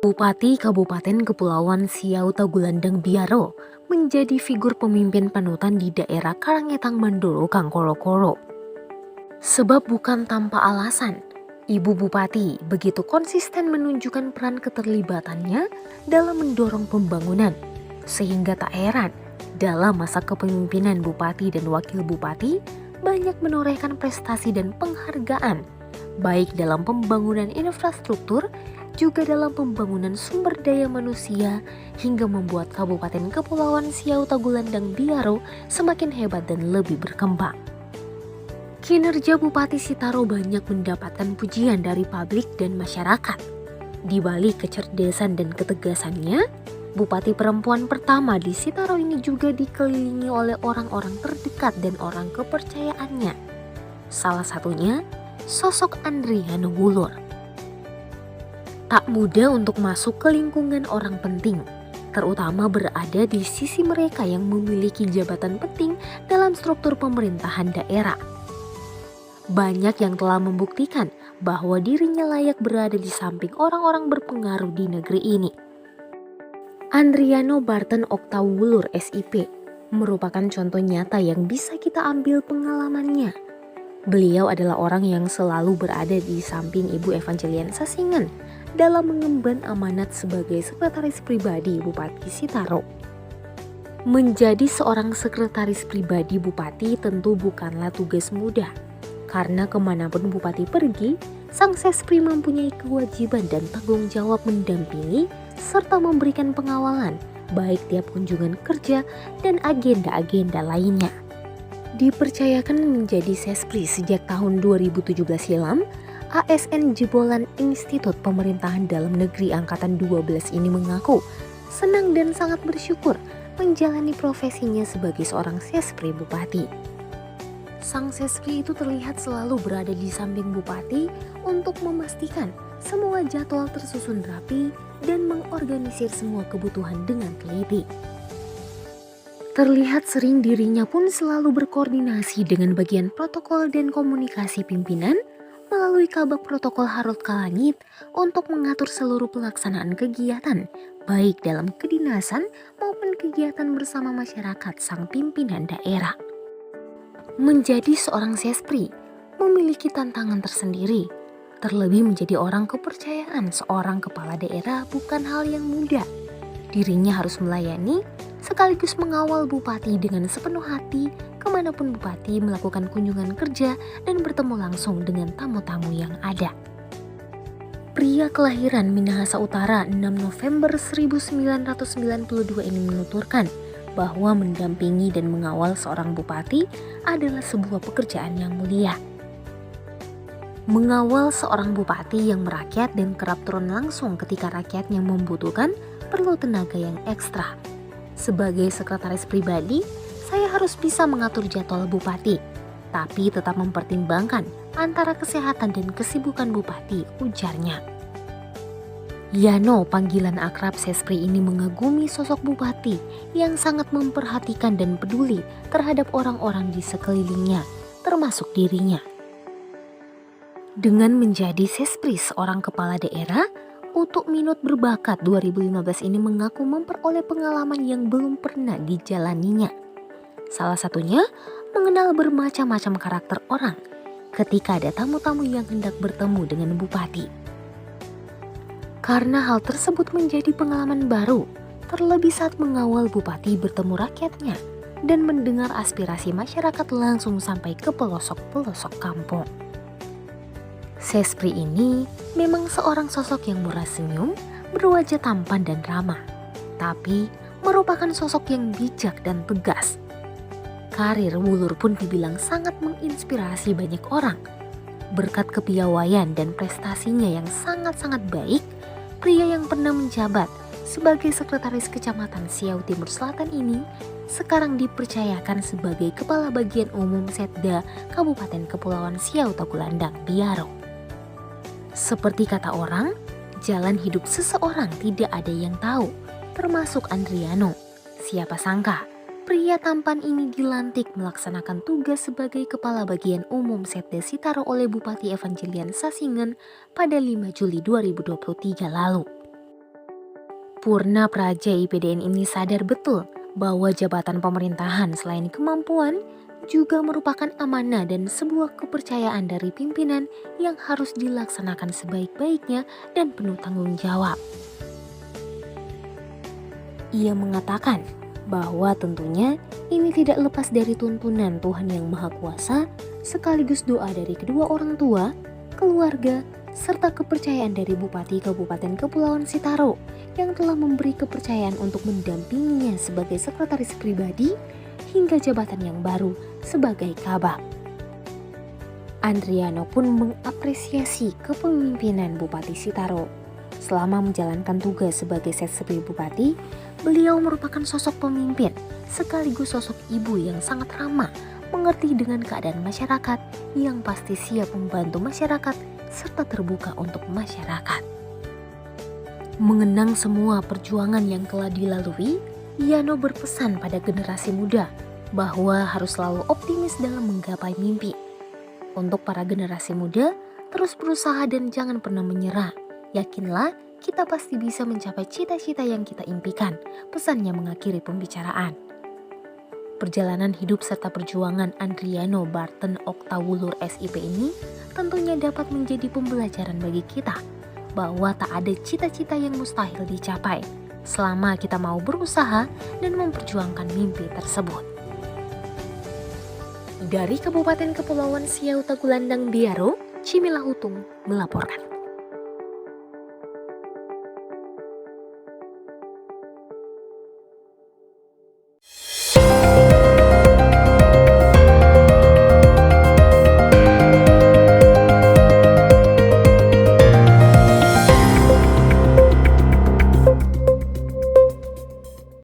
Bupati Kabupaten Kepulauan Siau Tagulandang Biaro menjadi figur pemimpin panutan di daerah Karangetang Mandoro Kangkoro-Koro. Sebab bukan tanpa alasan, Ibu Bupati begitu konsisten menunjukkan peran keterlibatannya dalam mendorong pembangunan, sehingga tak heran dalam masa kepemimpinan Bupati dan Wakil Bupati banyak menorehkan prestasi dan penghargaan, baik dalam pembangunan infrastruktur, juga dalam pembangunan sumber daya manusia hingga membuat Kabupaten Kepulauan Siau Tagulandang Biaro semakin hebat dan lebih berkembang. Kinerja Bupati Sitaro banyak mendapatkan pujian dari publik dan masyarakat. Di balik kecerdasan dan ketegasannya, Bupati perempuan pertama di Sitaro ini juga dikelilingi oleh orang-orang terdekat dan orang kepercayaannya. Salah satunya, sosok Andriano Wulur. Tak mudah untuk masuk ke lingkungan orang penting, terutama berada di sisi mereka yang memiliki jabatan penting dalam struktur pemerintahan daerah. Banyak yang telah membuktikan bahwa dirinya layak berada di samping orang-orang berpengaruh di negeri ini. Andriano Barton Oktawulur SIP merupakan contoh nyata yang bisa kita ambil pengalamannya. Beliau adalah orang yang selalu berada di samping Ibu Evanjelian Sasingan dalam mengemban amanat sebagai sekretaris pribadi Bupati Sitaro. Menjadi seorang sekretaris pribadi Bupati tentu bukanlah tugas mudah, karena kemanapun Bupati pergi, sang sespri mempunyai kewajiban dan tanggung jawab mendampingi serta memberikan pengawalan, baik tiap kunjungan kerja dan agenda-agenda lainnya. Dipercayakan menjadi sespri sejak tahun 2017 silam, ASN jebolan Institut Pemerintahan Dalam Negeri Angkatan 12 ini mengaku senang dan sangat bersyukur menjalani profesinya sebagai seorang sespri bupati. Sang sespri itu terlihat selalu berada di samping bupati untuk memastikan semua jadwal tersusun rapi dan mengorganisir semua kebutuhan dengan teliti. Terlihat sering dirinya pun selalu berkoordinasi dengan bagian protokol dan komunikasi pimpinan melalui kabak protokol Harut Kalangit untuk mengatur seluruh pelaksanaan kegiatan, baik dalam kedinasan maupun kegiatan bersama masyarakat sang pimpinan daerah. Menjadi seorang sespri memiliki tantangan tersendiri, terlebih menjadi orang kepercayaan seorang kepala daerah bukan hal yang mudah. Dirinya harus melayani sekaligus mengawal bupati dengan sepenuh hati kemanapun bupati melakukan kunjungan kerja dan bertemu langsung dengan tamu-tamu yang ada. Pria kelahiran Minahasa Utara 6 November 1992 ini menuturkan bahwa mendampingi dan mengawal seorang bupati adalah sebuah pekerjaan yang mulia. Mengawal seorang bupati yang merakyat dan kerap turun langsung ketika rakyatnya membutuhkan perlu tenaga yang ekstra. Sebagai sekretaris pribadi, saya harus bisa mengatur jadwal bupati, tapi tetap mempertimbangkan antara kesehatan dan kesibukan bupati, ujarnya. Yano, panggilan akrab sespri ini, mengagumi sosok bupati yang sangat memperhatikan dan peduli terhadap orang-orang di sekelilingnya, termasuk dirinya. Dengan menjadi sespri seorang kepala daerah, Utuk Minut Berbakat 2015 ini mengaku memperoleh pengalaman yang belum pernah dijalaninya. Salah satunya mengenal bermacam-macam karakter orang ketika ada tamu-tamu yang hendak bertemu dengan bupati. Karena hal tersebut menjadi pengalaman baru, terlebih saat mengawal bupati bertemu rakyatnya dan mendengar aspirasi masyarakat langsung sampai ke pelosok-pelosok kampung. Sespri ini memang seorang sosok yang murah senyum, berwajah tampan dan ramah, tapi merupakan sosok yang bijak dan tegas. Karir Wulur pun dibilang sangat menginspirasi banyak orang. Berkat kepiawaian dan prestasinya yang sangat-sangat baik, pria yang pernah menjabat sebagai sekretaris Kecamatan Siau Timur Selatan ini sekarang dipercayakan sebagai Kepala Bagian Umum Setda Kabupaten Kepulauan Siau Tagulandang Biaro. Seperti kata orang, jalan hidup seseorang tidak ada yang tahu, termasuk Andriano. Siapa sangka, pria tampan ini dilantik melaksanakan tugas sebagai Kepala Bagian Umum Setda Sitaro oleh Bupati Evanjelian Sasingan pada 5 Juli 2023 lalu. Purna Praja IPDN ini sadar betul bahwa jabatan pemerintahan selain kemampuan juga merupakan amanah dan sebuah kepercayaan dari pimpinan yang harus dilaksanakan sebaik-baiknya dan penuh tanggung jawab. Ia mengatakan bahwa tentunya ini tidak lepas dari tuntunan Tuhan Yang Maha Kuasa, sekaligus doa dari kedua orang tua, keluarga, serta kepercayaan dari Bupati Kabupaten Kepulauan Sitaro yang telah memberi kepercayaan untuk mendampinginya sebagai sekretaris pribadi hingga jabatan yang baru sebagai Kabag. Andriano pun mengapresiasi kepemimpinan Bupati Sitaro. Selama menjalankan tugas sebagai Setsepi Bupati, beliau merupakan sosok pemimpin sekaligus sosok ibu yang sangat ramah, mengerti dengan keadaan masyarakat, yang pasti siap membantu masyarakat serta terbuka untuk masyarakat. Mengenang semua perjuangan yang telah dilalui, Yano berpesan pada generasi muda bahwa harus selalu optimis dalam menggapai mimpi. Untuk para generasi muda, terus berusaha dan jangan pernah menyerah. Yakinlah, kita pasti bisa mencapai cita-cita yang kita impikan, pesannya mengakhiri pembicaraan. Perjalanan hidup serta perjuangan Andriano Barten Oktawulur SIP ini tentunya dapat menjadi pembelajaran bagi kita bahwa tak ada cita-cita yang mustahil dicapai selama kita mau berusaha dan memperjuangkan mimpi tersebut. Dari Kabupaten Kepulauan Siau Tagulandang Biaro, Cimilahutung melaporkan.